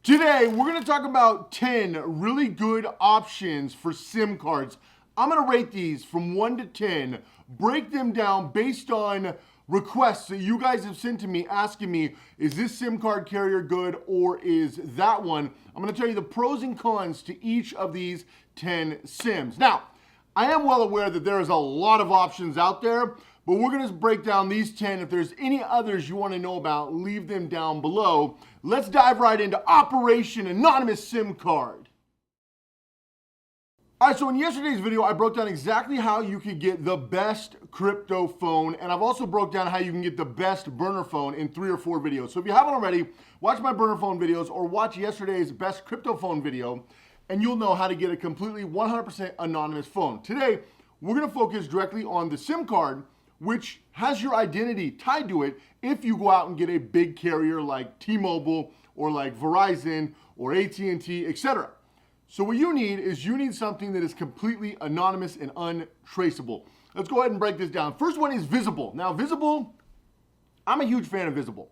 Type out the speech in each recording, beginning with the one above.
Today, we're going to talk about 10 really good options for SIM cards. I'm going to rate these from 1 to 10, break them down based on requests that you guys have sent to me asking me, is this SIM card carrier good or is that one? I'm going to tell you the pros and cons to each of these 10 SIMs. Now, I am well aware that there is a lot of options out there, but we're going to break down these 10. If there's any others you want to know about, leave them down below. Let's dive right into Operation Anonymous SIM Card. All right, so in yesterday's video, I broke down exactly how you could get the best crypto phone, and I've also broke down how you can get the best burner phone in 3 or 4 videos. So if you haven't already, watch my burner phone videos or watch yesterday's best crypto phone video, and you'll know how to get a completely 100% anonymous phone. Today, we're gonna focus directly on the SIM card, which has your identity tied to it if you go out and get a big carrier like T-Mobile or like Verizon or AT&T, etc. So what you need is something that is completely anonymous and untraceable. Let's go ahead and break this down. First one is Visible. Now Visible, I'm a huge fan of Visible.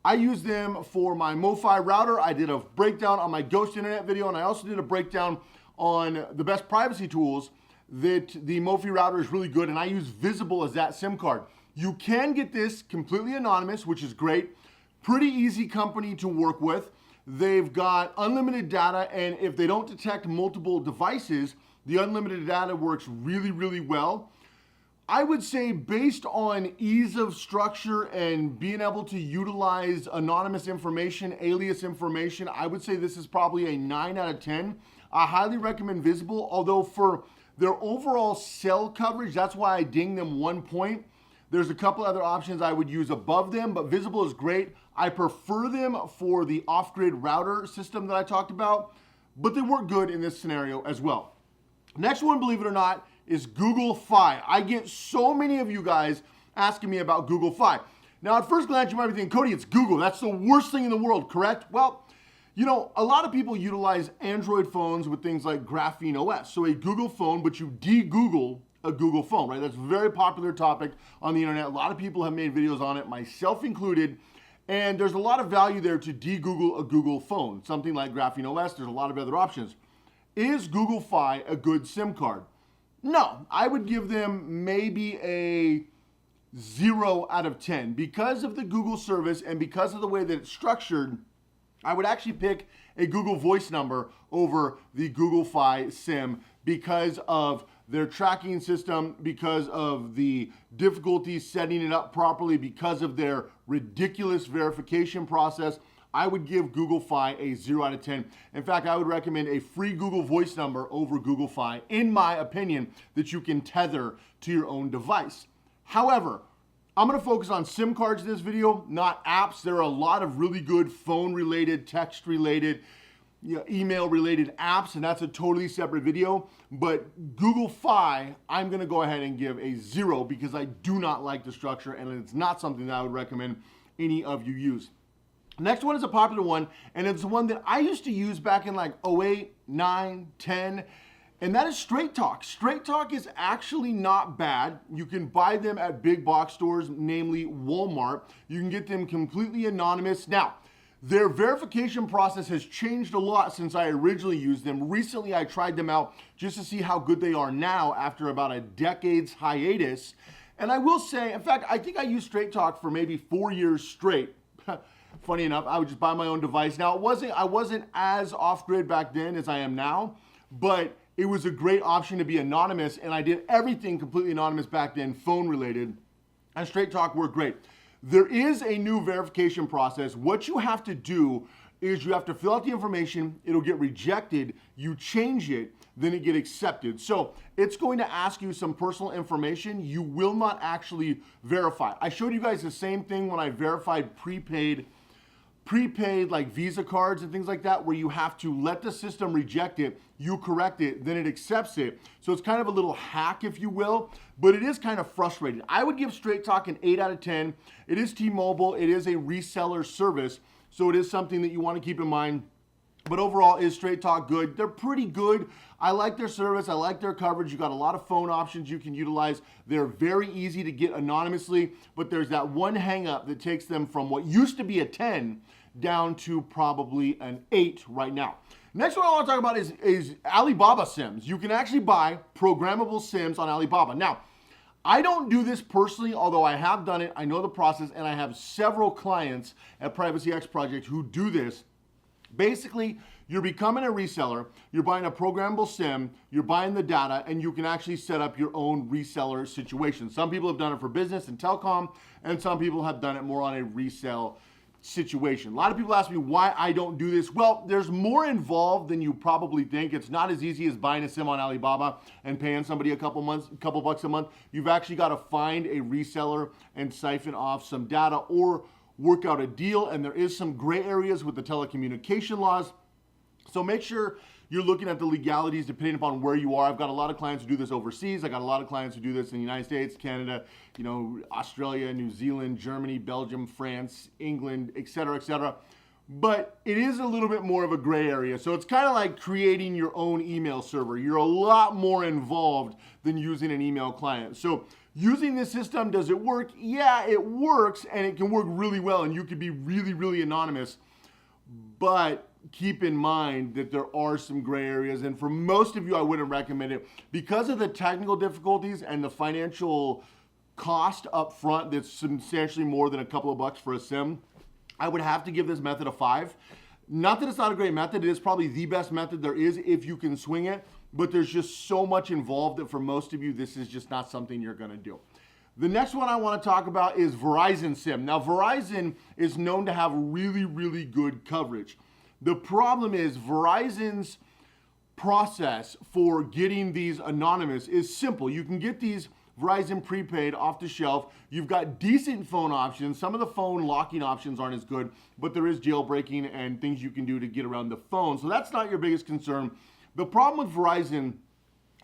I use them for my MoFi router. I did a breakdown on my Ghost Internet video, and I also did a breakdown on the best privacy tools that the MoFi router is really good, and I use Visible as that SIM card. You can get this completely anonymous, which is great. Pretty easy company to work with. They've got unlimited data, and if they don't detect multiple devices, the unlimited data works really, really well. I would say based on ease of structure and being able to utilize anonymous information, alias information, I would say this is probably a 9 out of 10. I highly recommend Visible, although for their overall cell coverage, that's why I ding them 1 point. There's a couple other options I would use above them, but Visible is great. I prefer them for the off-grid router system that I talked about, but they work good in this scenario as well. Next one, believe it or not, is Google Fi. I get so many of you guys asking me about Google Fi. Now, at first glance, you might be thinking, Cody, it's Google. That's the worst thing in the world, correct? Well, you know, a lot of people utilize Android phones with things like Graphene OS. So a Google phone, but you de-Google a Google phone, right? That's a very popular topic on the internet. A lot of people have made videos on it, myself included. And there's a lot of value there to de-Google a Google phone. Something like Graphene OS, there's a lot of other options. Is Google Fi a good SIM card? No, I would give them maybe a 0 out of 10. Because of the Google service and because of the way that it's structured, I would actually pick a Google Voice number over the Google Fi SIM because of their tracking system, because of the difficulty setting it up properly, because of their ridiculous verification process. I would give Google Fi a 0 out of 10. In fact, I would recommend a free Google Voice number over Google Fi, in my opinion, that you can tether to your own device. However, I'm going to focus on SIM cards in this video, not apps. There are a lot of really good phone-related, text-related, email-related apps, and that's a totally separate video. But Google Fi, I'm going to go ahead and give a 0 because I do not like the structure, and it's not something that I would recommend any of you use. Next one is a popular one, and it's one that I used to use back in like 08, 9, 10, and that is Straight Talk. Straight Talk is actually not bad. You can buy them at big box stores, namely Walmart. You can get them completely anonymous. Now, their verification process has changed a lot since I originally used them. Recently, I tried them out just to see how good they are now after about a decade's hiatus. And I will say, in fact, I think I used Straight Talk for maybe 4 years straight. Funny enough, I would just buy my own device. Now, I wasn't as off-grid back then as I am now, but it was a great option to be anonymous, and I did everything completely anonymous back then, phone-related, and Straight Talk worked great. There is a new verification process. What you have to do is you have to fill out the information, it'll get rejected, you change it, then it get accepted. So it's going to ask you some personal information. You will not actually verify. I showed you guys the same thing when I verified prepaid like Visa cards and things like that, where you have to let the system reject it, you correct it, then it accepts it. So it's kind of a little hack, if you will, but it is kind of frustrating. I would give Straight Talk an 8 out of 10. It is T-Mobile, it is a reseller service, so it is something that you want to keep in mind. But overall, is Straight Talk good? They're pretty good. I like their service. I like their coverage. You got a lot of phone options you can utilize. They're very easy to get anonymously, but there's that one hang up that takes them from what used to be a 10 down to probably an 8 right now. Next one I want to talk about is Alibaba SIMs. You can actually buy programmable SIMs on Alibaba. Now, I don't do this personally, although I have done it. I know the process, and I have several clients at Privacy X Project who do this. Basically, you're becoming a reseller, you're buying a programmable SIM, you're buying the data, and you can actually set up your own reseller situation. Some people have done it for business and telecom, and some people have done it more on a resale situation. A lot of people ask me why I don't do this. Well, there's more involved than you probably think. It's not as easy as buying a SIM on Alibaba and paying somebody a couple bucks a month. You've actually got to find a reseller and siphon off some data or work out a deal, and there is some gray areas with the telecommunication laws. So make sure you're looking at the legalities depending upon where you are. I've got a lot of clients who do this overseas. I got a lot of clients who do this in the United States, Canada, Australia, New Zealand, Germany, Belgium, France, England, et cetera, et cetera. But it is a little bit more of a gray area. So it's kind of like creating your own email server. You're a lot more involved than using an email client. So using this system, does it work? Yeah, it works, and it can work really well, and you could be really, really anonymous. But keep in mind that there are some gray areas, and for most of you, I wouldn't recommend it because of the technical difficulties and the financial cost up front that's substantially more than a couple of bucks for a SIM. I would have to give this method a 5. Not that it's not a great method, it is probably the best method there is if you can swing it, but there's just so much involved that for most of you, this is just not something you're gonna do. The next one I want to talk about is Verizon SIM. Now, Verizon is known to have really, really good coverage. The problem is Verizon's process for getting these anonymous is simple. You can get these Verizon prepaid off the shelf. You've got decent phone options. Some of the phone locking options aren't as good, but there is jailbreaking and things you can do to get around the phone. So that's not your biggest concern. The problem with Verizon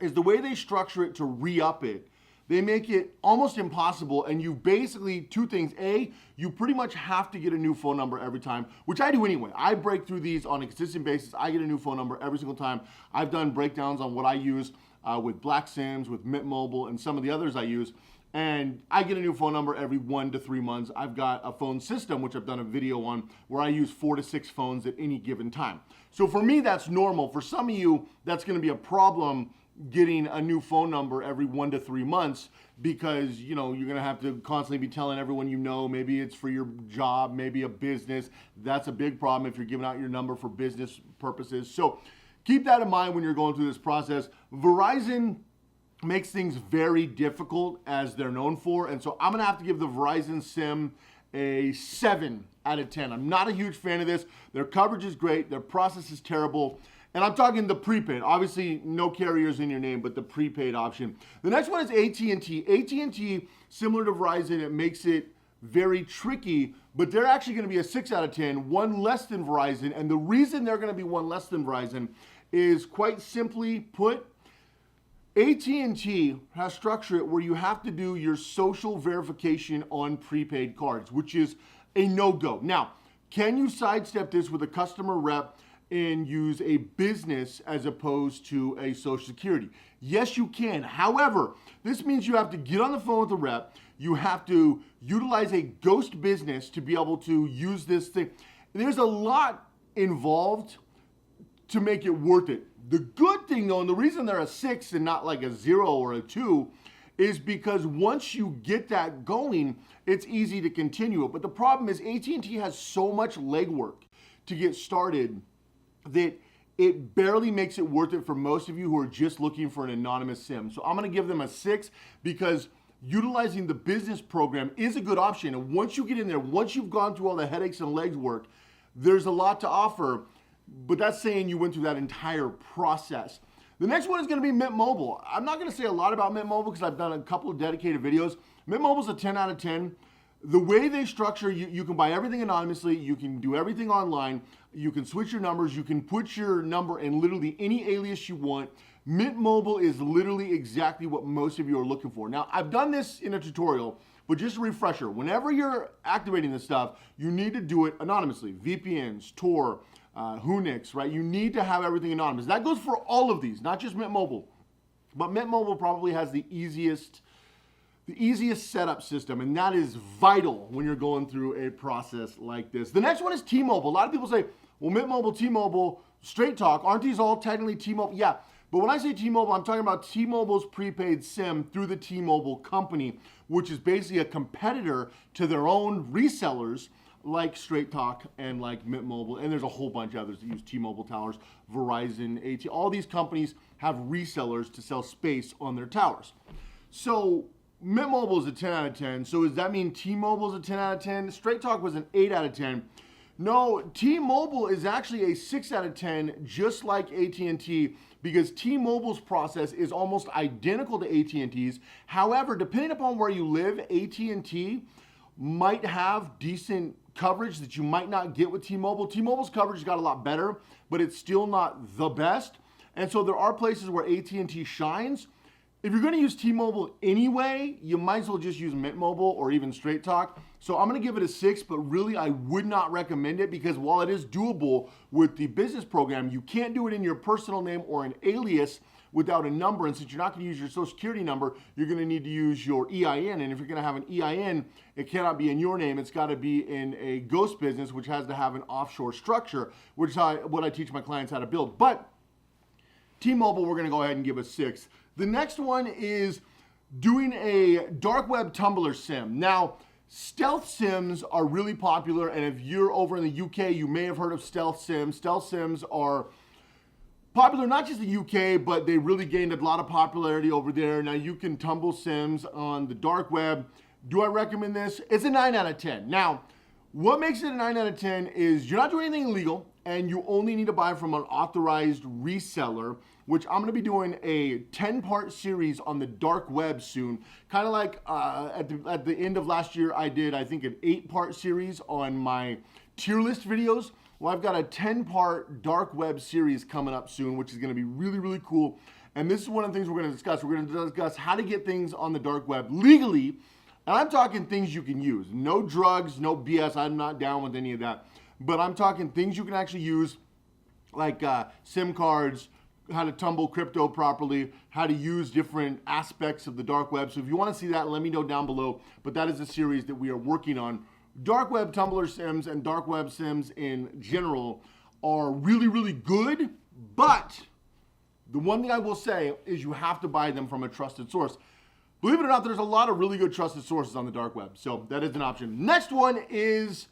is the way they structure it to re-up it. They make it almost impossible, and you basically, two things. A, you pretty much have to get a new phone number every time, which I do anyway. I break through these on a consistent basis. I get a new phone number every single time. I've done breakdowns on what I use with Black Sims, with Mint Mobile, and some of the others I use, and I get a new phone number every 1 to 3 months. I've got a phone system, which I've done a video on, where I use 4 to 6 phones at any given time. So for me, that's normal. For some of you, that's gonna be a problem getting a new phone number every 1 to 3 months because you're gonna have to constantly be telling everyone maybe it's for your job, maybe a business. That's a big problem if you're giving out your number for business purposes. So keep that in mind when you're going through this process. Verizon makes things very difficult, as they're known for, and so I'm gonna have to give the Verizon SIM a 7 out of 10. I'm not a huge fan of this. Their coverage is great, their process is terrible. And I'm talking the prepaid. Obviously, no carriers in your name, but the prepaid option. The next one is AT&T. AT&T, similar to Verizon, it makes it very tricky, but they're actually going to be a 6 out of 10, one less than Verizon. And the reason they're going to be one less than Verizon is quite simply put, AT&T has structured it where you have to do your social verification on prepaid cards, which is a no-go. Now, can you sidestep this with a customer rep and use a business as opposed to a Social Security? Yes, you can. However, this means you have to get on the phone with the rep. You have to utilize a ghost business to be able to use this thing. There's a lot involved to make it worth it. The good thing though, and the reason they're a 6 and not like a 0 or a 2, is because once you get that going, it's easy to continue it. But the problem is AT&T has so much legwork to get started that it barely makes it worth it for most of you who are just looking for an anonymous SIM. So I'm gonna give them a 6 because utilizing the business program is a good option. And once you get in there, once you've gone through all the headaches and legwork, there's a lot to offer, but that's saying you went through that entire process. The next one is gonna be Mint Mobile. I'm not gonna say a lot about Mint Mobile because I've done a couple of dedicated videos. Mint Mobile's a 10 out of 10. The way they structure, you can buy everything anonymously, you can do everything online, you can switch your numbers, you can put your number in literally any alias you want. Mint Mobile is literally exactly what most of you are looking for. Now, I've done this in a tutorial, but just a refresher, whenever you're activating this stuff, you need to do it anonymously. VPNs, Tor, Whonix, right? You need to have everything anonymous. That goes for all of these, not just Mint Mobile. But Mint Mobile probably has the easiest the easiest setup system, and that is vital when you're going through a process like this. The next one is T-Mobile. A lot of people say, well, Mint Mobile, T-Mobile, Straight Talk, aren't these all technically T-Mobile? Yeah, but when I say T-Mobile, I'm talking about T-Mobile's prepaid SIM through the T-Mobile company, which is basically a competitor to their own resellers like Straight Talk and like Mint Mobile, and there's a whole bunch of others that use T-Mobile towers, Verizon, AT&T. All these companies have resellers to sell space on their towers. So Mint Mobile is a 10 out of 10. So does that mean T-Mobile is a 10 out of 10? Straight Talk was an 8 out of 10. No, T-Mobile is actually a 6 out of 10, just like AT&T, because T-Mobile's process is almost identical to AT&T's. However, depending upon where you live, AT&T might have decent coverage that you might not get with T-Mobile. T-Mobile's coverage got a lot better, but it's still not the best. And so there are places where AT&T shines. If you're going to use T-Mobile anyway, you might as well just use Mint Mobile or even Straight Talk. So I'm going to give it a 6, but really I would not recommend it because while it is doable with the business program, you can't do it in your personal name or an alias without a number. And since you're not going to use your social security number, you're going to need to use your EIN. And if you're going to have an EIN, it cannot be in your name. It's got to be in a ghost business, which has to have an offshore structure, which is what I teach my clients how to build. But T-Mobile, we're going to go ahead and give a 6. The next one is doing a dark web tumbler sim. Now, stealth sims are really popular, and if you're over in the UK, you may have heard of stealth sims. Stealth sims are popular, not just the UK, but they really gained a lot of popularity over there. Now, you can tumble sims on the dark web. Do I recommend this? It's a 9 out of 10. Now, what makes it a 9 out of 10 is you're not doing anything illegal, and you only need to buy from an authorized reseller, which I'm going to be doing a 10-part series on the dark web soon. Kind of like at the end of last year, I did, I think, an 8-part series on my tier list videos. Well, I've got a 10-part dark web series coming up soon, which is going to be really, really cool. And this is one of the things we're going to discuss. We're going to discuss how to get things on the dark web legally. And I'm talking things you can use. No drugs, no BS. I'm not down with any of that. But I'm talking things you can actually use, like SIM cards, how to tumble crypto properly, how to use different aspects of the dark web. So if you want to see that, let me know down below. But that is a series that we are working on. Dark web tumbler sims and dark web sims in general are really, really good. But the one thing I will say is you have to buy them from a trusted source. Believe it or not, there's a lot of really good trusted sources on the dark web. So that is an option. Next one is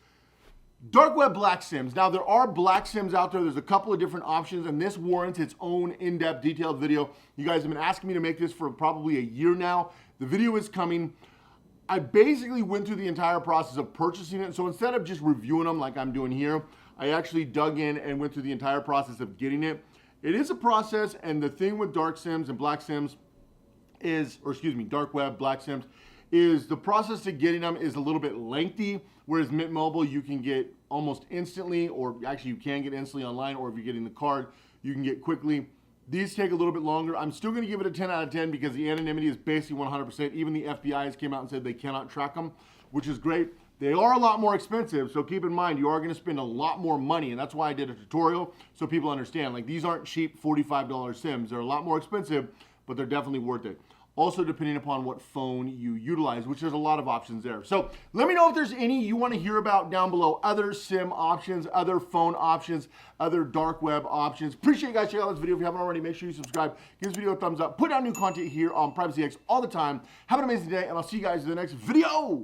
dark web black sims. Now, there are black sims out there. There's a couple of different options, and this warrants its own in-depth, detailed video. You guys have been asking me to make this for probably a year now. The video is coming. I basically went through the entire process of purchasing it. So instead of just reviewing them like I'm doing here, I actually dug in and went through the entire process of getting it. It is a process, and the thing with dark sims and black sims is, or excuse me, dark web, black sims, is the process to getting them is a little bit lengthy, whereas Mint Mobile you can get almost instantly, or actually you can get instantly online, or if you're getting the card, you can get quickly. These take a little bit longer. I'm still gonna give it a 10 out of 10 because the anonymity is basically 100%. Even the FBI has came out and said they cannot track them, which is great. They are a lot more expensive, so keep in mind you are gonna spend a lot more money, and that's why I did a tutorial so people understand. Like, these aren't cheap $45 sims. They're a lot more expensive, but they're definitely worth it. Also, depending upon what phone you utilize, which there's a lot of options there. So let me know if there's any you want to hear about down below. Other SIM options, other phone options, other dark web options. Appreciate you guys checking out this video. If you haven't already, make sure you subscribe. Give this video a thumbs up. Put out new content here on Privacy X all the time. Have an amazing day, and I'll see you guys in the next video.